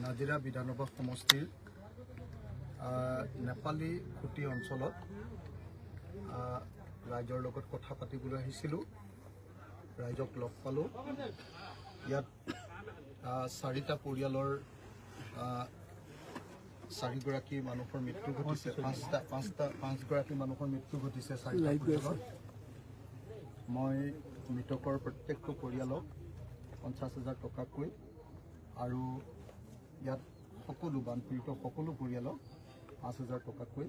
নাজিৰা বিধানসভা সমষ্টিৰ নেপালী খুটি অঞ্চলত ৰাইজৰ লগত কথা পাতিবলৈ আহিছিলোঁ। ৰাইজক লগ পালোঁ। ইয়াত 4টা পৰিয়ালৰ 4গৰাকী মানুহৰ মৃত্যু ঘটিছে। 5গৰাকী মানুহৰ মৃত্যু ঘটিছে 4টা পৰিয়ালত। মই মৃতকৰ প্ৰত্যেকটো পৰিয়ালক 50,000 টকাকৈ আৰু ইয়াত সকলো বানপীড়িত সকলো পৰিয়ালক 5,000 টকাকৈ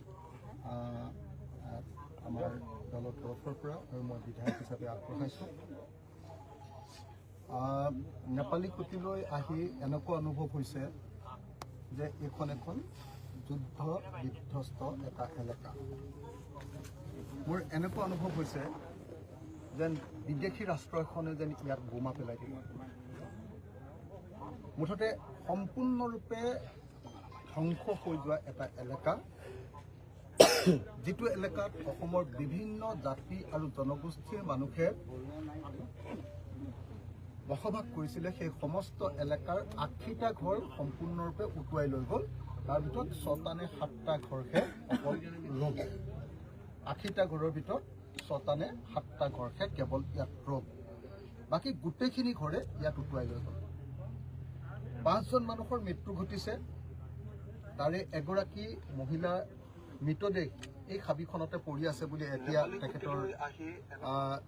আমাৰ দলৰ তৰফৰ পৰা আৰু মই বিধায়ক হিচাপে আগবঢ়াইছোঁ। নেপালী খুটিলৈ আহি এনেকুৱা অনুভৱ হৈছে যে এইখন এখন যুদ্ধ বিধ্বস্ত এটা এলেকা। মোৰ এনেকুৱা অনুভৱ হৈছে যেন বিদেশী ৰাষ্ট্ৰ এখনে যেন ইয়াত বোমা পেলাই দিব। মুঠতে সম্পূৰ্ণৰূপে ধ্বংস হৈ যোৱা এটা এলেকা, যিটো এলেকাত অসমৰ বিভিন্ন জাতি আৰু জনগোষ্ঠীৰ মানুহে বসবাস কৰিছিলে। সেই সমস্ত এলেকাৰ 80টা ঘৰ সম্পূৰ্ণৰূপে উটুৱাই লৈ গ'ল। তাৰ ভিতৰত 6টা নে 7টা ঘৰহে অকল ৰ'ব। 80টা ঘৰৰ ভিতৰত 6টা নে 7টা ঘৰহে কেৱল ইয়াত ৰ'ব। বাকী গোটেইখিনি ঘৰে ইয়াত উটুৱাই লৈ গ'ল। 5জন মানুহৰ মৃত্যু ঘটিছে। তাৰে এগৰাকী মহিলা মৃতদেহ এই হাবিখনতে পৰি আছে বুলি এতিয়া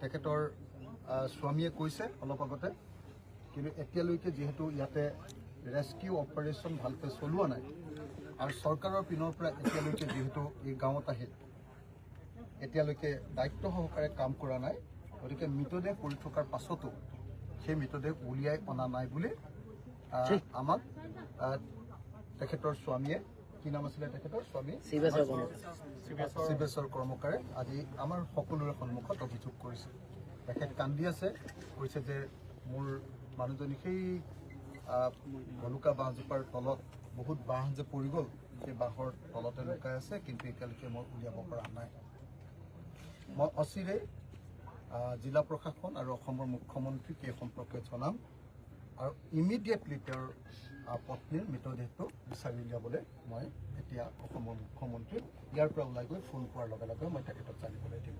তেখেতৰ স্বামীয়ে কৈছে অলপ আগতে। কিন্তু এতিয়ালৈকে যিহেতু ইয়াতে ৰেস্কিউ অপাৰেশ্যন ভালকৈ চলোৱা নাই আৰু চৰকাৰৰ পিনৰ পৰা এতিয়ালৈকে যিহেতু এই গাঁৱত আহি এতিয়ালৈকে দায়িত্ব সহকাৰে কাম কৰা নাই, গতিকে মৃতদেহ পৰি থকাৰ পাছতো সেই মৃতদেহ উলিয়াই অনা নাই বুলি আমাক তেখেতৰ স্বামীয়ে, কি নাম আছিলে তেখেতৰ স্বামী, শিৱেশ্বৰ কৰ্মকাৰে আজি আমাৰ সকলোৰে সন্মুখত অভিযোগ কৰিছে। তেখেত কান্দি আছে, কৈছে যে মোৰ মানুহজনী সেই ভলুকা বাঁহজোপাৰ তলত বহুত বাঁহ যে পৰি গ'ল, সেই বাঁহৰ তলতে লুকাই আছে, কিন্তু এতিয়ালৈকে মই উলিয়াব পৰা নাই। মই অচিৰেই জিলা প্ৰশাসন আৰু অসমৰ মুখ্যমন্ত্ৰীক এই সম্পৰ্কে জনাম আৰু ইমিডিয়েটলি তেওঁৰ পত্নীৰ মৃতদেহটো বিচাৰি উলিয়াবলৈ মই এতিয়া অসমৰ মুখ্যমন্ত্ৰীক ইয়াৰ পৰা ওলাই গৈ ফোন কৰাৰ লগে লগে মই তেখেতক জানিবলৈ দিম।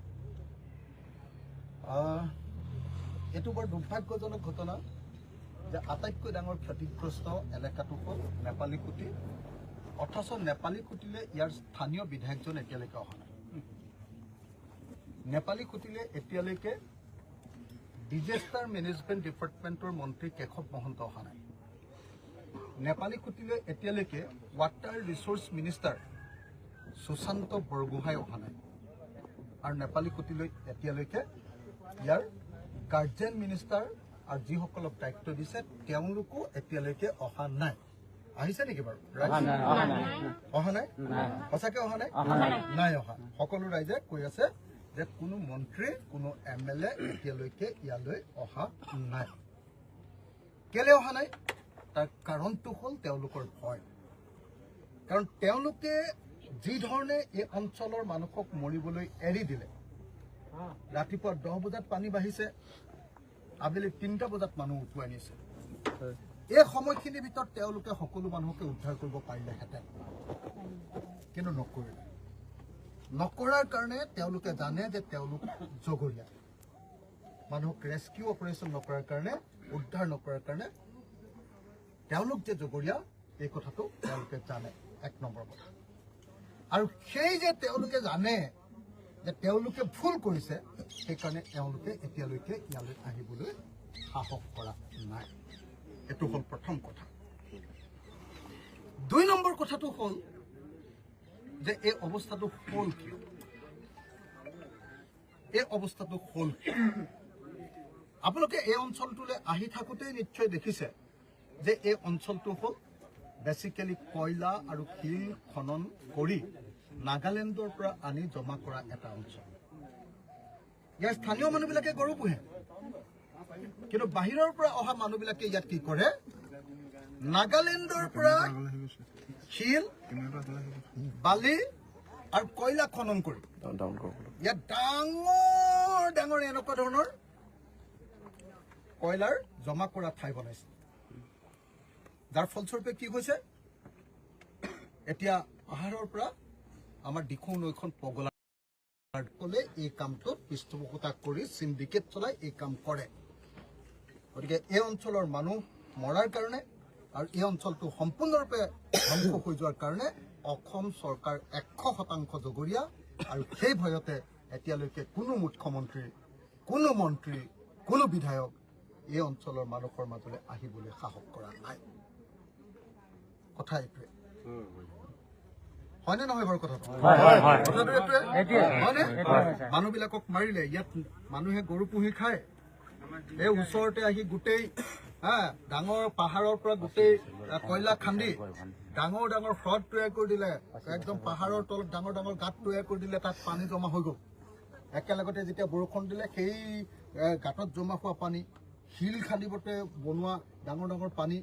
এইটো বৰ দুৰ্ভাগ্যজনক ঘটনা যে আটাইতকৈ ডাঙৰ ক্ষতিগ্ৰস্ত এলেকাটো হ'ল নেপালী খুটি, অথচ নেপালী খুটিলে ইয়াৰ স্থানীয় বিধায়কজন এতিয়ালৈকে অহা নাই। নেপালী খুটিলে এতিয়ালৈকে ডিজাষ্টাৰ মেনেজমেণ্ট ডিপাৰ্টমেণ্টৰ মন্ত্ৰী কেশৱ মহন্ত অহা নাই। নেপালী খুটিলে এতিয়ালৈকে water resource minister Sushanta Borgohain অহা নাই। আৰু নেপালী খুটিলৈ এতিয়ালৈকে ইয়াৰ গাৰ্জেন মিনিষ্টাৰ আৰু যিসকলক দায়িত্ব দিছে তেওঁলোকো এতিয়ালৈকে অহা নাই। আহিছে নেকি বাৰু? অহা নাই? সঁচাকে অহা নাই? নাই অহা। সকলো ৰাইজে কৈ আছে যে কোনো মন্ত্ৰী, কোনো MLA এতিয়ালৈকে ইয়ালৈ অহা নাই। কেলে অহা নাই? তাৰ কাৰণটো হ'ল তেওঁলোকৰ ভয়। কাৰণ তেওঁলোকে যি ধৰণে এই অঞ্চলৰ মানুহক মৰিবলৈ এৰি দিলে, ৰাতিপুৱা 10 বজাত পানী বাঢ়িছে, আবেলি 3টা বজাত মানুহ উটুৱাই নিছে। এই সময়খিনিৰ ভিতৰত তেওঁলোকে সকলো মানুহকে উদ্ধাৰ কৰিব পাৰিলেহেঁতেন, কিন্তু নকৰিলে। নকৰাৰ কাৰণে তেওঁলোকে জানে যে তেওঁলোক জগৰীয়া। মানুহক ৰেস্কিউ অপাৰেশ্যন নকৰাৰ কাৰণে, উদ্ধাৰ নকৰাৰ কাৰণে তেওঁলোক যে জগৰীয়া এই কথাটো তেওঁলোকে জানে। 1 নম্বৰ কথা। আৰু সেই যে তেওঁলোকে জানে যে তেওঁলোকে ভুল কৰিছে, সেইকাৰণে তেওঁলোকে এতিয়ালৈকে ইয়ালৈ আহিবলৈ সাহস কৰা নাই। এইটো হ'ল প্ৰথম কথা। 2 নম্বৰ কথাটো হ'ল যে এই অৱস্থাটো হ'ল কিয়? এই অৱস্থাটো হ'ল আপোনালোকে এই অঞ্চলটোলৈ আহি থাকোঁতেই নিশ্চয় দেখিছে যে এই অঞ্চলটো হ'ল বেচিকেলি কয়লা আৰু শিল খনন কৰি নাগালেণ্ডৰ পৰা আনি জমা কৰা এটা অঞ্চল। ইয়াৰ স্থানীয় মানুহবিলাকে গৰু পোহে, কিন্তু বাহিৰৰ পৰা অহা মানুহবিলাকে ইয়াত কি কৰে? নাগালেণ্ডৰ পৰা শিল, বালি আৰু কয়লা খনন কৰি ইয়াত ডাঙৰ ডাঙৰ এনেকুৱা ধৰণৰ কয়লাৰ জমা কৰা ঠাই বনাইছে। যাৰ ফলস্বৰূপে কি হৈছে এতিয়া পাহাৰৰ পৰা আমাৰ দিখৌ নৈখন পগলা কলে এই কামটোত পৃষ্ঠপোষকতা কৰি সিন্ডিকেট চলাই এই কাম কৰে গতিকে এই অঞ্চলৰ মানুহ মৰাৰ কাৰণে আৰু এই অঞ্চলটো সম্পূৰ্ণৰূপে ধ্বংস হৈ যোৱাৰ কাৰণে অসম চৰকাৰ 100% জগৰীয়া আৰু সেই ভয়তে এতিয়ালৈকে কোনো মুখ্যমন্ত্ৰী কোনো মন্ত্ৰী কোনো বিধায়ক এই অঞ্চলৰ মানুহৰ মাজলৈ আহিবলৈ সাহস কৰা নাই কথা এইটোৱে হয়নে নহয় বাৰু কথাটো হয়নে মানুহবিলাকক মাৰিলে ইয়াত মানুহে গৰু পুহি খায় এই ওচৰতে আহি গোটেই ডাঙৰ পাহাৰৰ পৰা গোটেই কয়লা খান্দি ডাঙৰ ডাঙৰ হ্ৰদ তৈয়াৰ কৰি দিলে একদম পাহাৰৰ তলত ডাঙৰ ডাঙৰ গাঁত তৈয়াৰ কৰি দিলে তাত পানী জমা হৈ গ'ল একেলগতে যেতিয়া বৰষুণ দিলে সেই গাঁতত জমা হোৱা পানী শিল খান্দিবতে বনোৱা ডাঙৰ ডাঙৰ পানী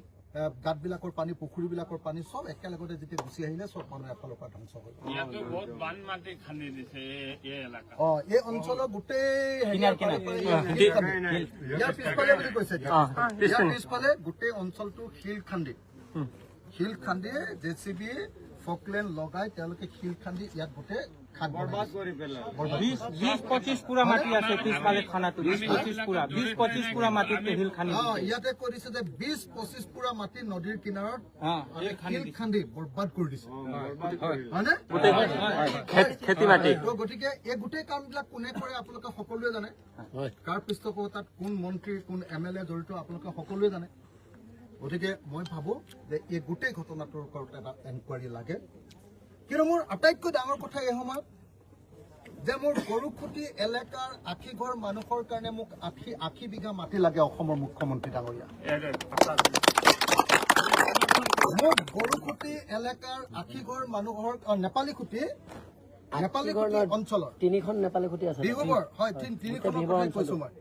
গাঁতবিলাকৰ পানী পুখুৰীবিলাকৰ পানী চব একেলগতে যেতিয়া গুচি আহিলে চব মানুহ এফালৰ পৰা ধ্বংস হৈ গ'ল এই অঞ্চলৰ গোটেই ইয়াৰ পিছফালে বুলি কৈছে ইয়াৰ পিছফালে গোটেই অঞ্চলটো শিল খান্দি JCB ফকলেণ্ড লগাই তেওঁলোকে শিল খান্দি ইয়াত গোটেই বৰবাদ কৰি পেলালে 20-25 পুৰা মাটি আছে পিছফালে খানাটো 20-25 পুৰা মাটিতে শিল খান্দি ইয়াতে কৰিছে যে 20-25 পুৰা মাটি নদীৰ কিনাৰত শিল খান্দি বৰবাদ কৰি দিছে হয়নে খেতি মাটি গতিকে এই গোটেই কামবিলাক কোনে কৰে আপোনালোকে সকলোৱে জানে কাৰ পৃষ্ঠপোষকতাত কোন মন্ত্ৰী কোন MLA জড়িত আপোনালোকে সকলোৱে জানে গতিকে মই ভাবো যে এই গোটেই ঘটনাটোৰ ওপৰত এটা এনকুৱাৰী লাগে কিন্তু মোৰ আটাইতকৈ ডাঙৰ কথা এই সময়ত যে মোৰ গৰুখুটি এলেকাৰ আশীঘৰ মানুহৰ কাৰণে মোক 80 বিঘা মাটি লাগে অসমৰ মুখ্যমন্ত্ৰী ডাঙৰীয়া মোক গৰুখুটি এলেকাৰ আশীঘৰ মানুহৰ নেপালী খুটি অঞ্চলৰ তিনিখন নেপালী খুটি আছে বিহুবৰ হয় তিনিখন কৈছো মই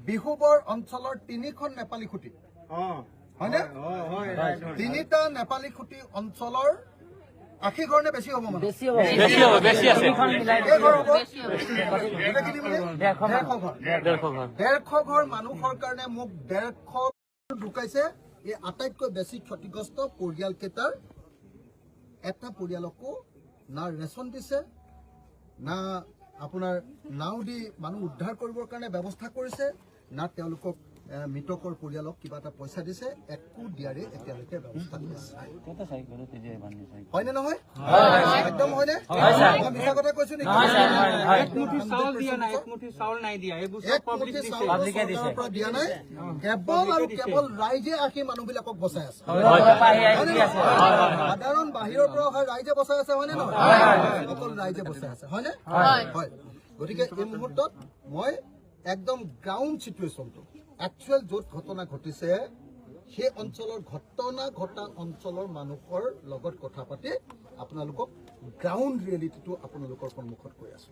বিহুবৰ অঞ্চলৰ 3খন নেপালী খুটি হয়নে 3টা নেপালী খুটি অঞ্চলৰ 80 ঘৰ নে বেছি হ'ব মানে বেছি আছে 150 ঘৰ মানুহৰ কাৰণে মোক 150 ঢুকাইছে এই আটাইতকৈ বেছি ক্ষতিগ্ৰস্ত পৰিয়াল কেইটাৰ এটা পৰিয়ালকো না ৰেচন দিছে না আপোনাৰ নাও দি মানুহ উদ্ধাৰ কৰিবৰ কাৰণে ব্যৱস্থা কৰিছে না তেওঁলোকক মৃতকৰ পৰিয়ালক কিবা এটা পইচা দিছে একো দিয়াৰে এতিয়ালৈকে ব্যৱস্থা কৰিছে হয়নে নহয় একদম হয়নে মিছা কথা কৈছো নেকি একমুঠি চাউল দিয়া নাই কেৱল আৰু কেৱল ৰাইজে আহি মানুহবিলাকক বচাই আছে সাধাৰণ বাহিৰৰ পৰা অহা ৰাইজে বচাই আছে হয়নে নহয় অকল ৰাইজে বচাই আছে হয়নে হয় গতিকে এই মুহূৰ্তত মই একদম গ্ৰাউণ্ড চিটুৱেশ্যনটো একচুৱেল য'ত ঘটনা ঘটিছে সেই অঞ্চলৰ ঘটনা ঘটা অঞ্চলৰ মানুহৰ লগত কথা পাতি আপোনালোকক গ্ৰাউণ্ড ৰিয়েলিটিটো আপোনালোকৰ সন্মুখত কৈ আছো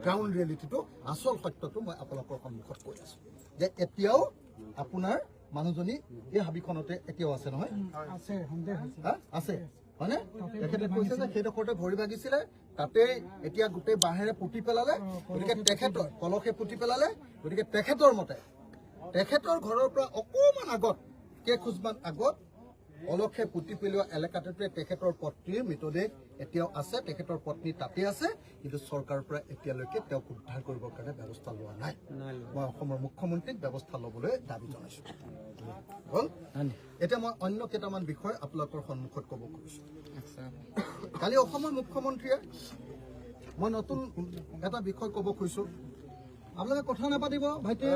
গ্ৰাউণ্ড ৰিয়েলিটিটো আচল সত্যটো মই আপোনালোকৰ সন্মুখত কৈ আছো যে এতিয়াও আপোনাৰ মানুহজনী এই হাবিখনতে এতিয়াও আছে নহয় আছে হয়নে তেখেতে কৈছে যে সেইডোখৰতে ভৰি ভাগিছিলে তাতেই এতিয়া গোটেই বাঁহেৰে পুতি পেলালে গতিকে তেখেতৰ পলসে পুতি পেলালে গতিকে তেখেতৰ মতে তেখেতৰ ঘৰৰ পৰা অকণমান আগত কেইখোজমান আগত অলখে পুতি পেলোৱা এলেকাটোতে তেখেতৰ পত্নীৰ মৃতদেহ এতিয়াও আছে তেখেতৰ পত্নী তাতে আছে কিন্তু চৰকাৰৰ পৰা এতিয়ালৈকে তেওঁক উদ্ধাৰ কৰিবৰ কাৰণে ব্যৱস্থা লোৱা নাই মই অসমৰ মুখ্যমন্ত্ৰীক ব্যৱস্থা ল'বলৈ দাবী জনাইছো এতিয়া মই অন্য কেইটামান বিষয় আপোনালোকৰ সন্মুখত ক'ব খুজিছো কালি অসমৰ মুখ্যমন্ত্ৰীয়ে মই নতুন এটা বিষয় ক'ব খুজিছো আপোনালোকে কথা নাপাতিব ভাইটি